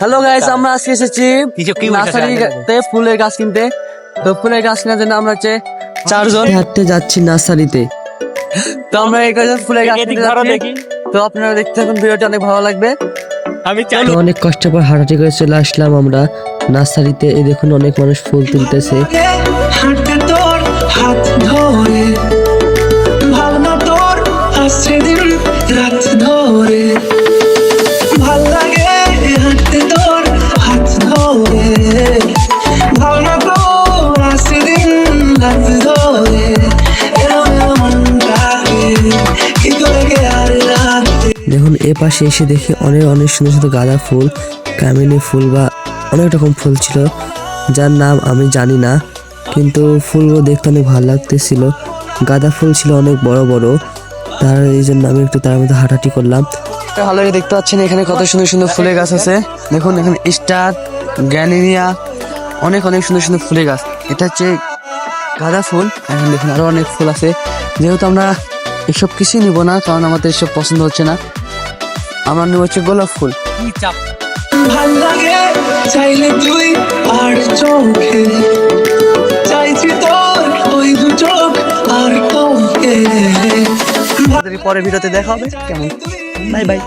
Hello guys, আমরা আজকে এসেছি নার্সারিতে ফুলের গাছ কিনতে। তো ফুলের গাছ কেনার জন্য আমরা হচ্ছে 4 জন হাঁটতে যাচ্ছি নার্সারিতে। তো আমরা এই কয়েকজন ফুলের গাছ কিনতে যাচ্ছি। তো আপনারা দেখতে থাকুন, ভিডিওটা অনেক ভালো লাগবে। তো অনেক কষ্ট করে হাঁটাহাঁটি করে চলে আসলাম আমরা নার্সারিতে। এই দেখুন অনেক মানুষ ফুল তুলতেছে। হাঁটতে তোর হাত ধরে ভাবনা তোর আসছে দিন রাত ধরে ভাল লাগে হাঁটতে তোর হাত ধরে ভাবনা তোর আসছে দিন রাত ধরে কি করে গে আর রাতে। দেখুন এ পাশে এসে দেখি অনেক অনেক সুন্দর সুন্দর গাঁদা ফুল, কামিনী ফুল বা অনেক রকম ফুল ছিল, যার নাম আমি জানি না, কিন্তু ফুলগুলো দেখতে অনেক ভালো লাগতেছিল। গাঁদা ফুল ছিল অনেক বড় বড়, তার এই জন্য আমি একটু তার মধ্যে হাঁটাহাঁটি করলাম। ভালো করে দেখতে পাচ্ছেন এখানে কত সুন্দর সুন্দর ফুলের গাছ আছে। দেখুন এখানে স্টার, গ্যালেরিয়া, অনেক অনেক সুন্দর সুন্দর ফুলের গাছ। এটা হচ্ছে গাঁদা ফুল। এখন দেখুন আরো অনেক ফুল আছে। যেহেতু আমরা এসব কিছুই নিব না, কারণ আমাদের এসব পছন্দ হচ্ছে না, আমার নেব হচ্ছে গোলাপ ফুল। ভাল লাগে চাইলে তুই আর চোখে চাইছি তোর ওই দু চোখ আর তোকে। পরে ভিডিওতে দেখা হবে। কেমন? Bye bye.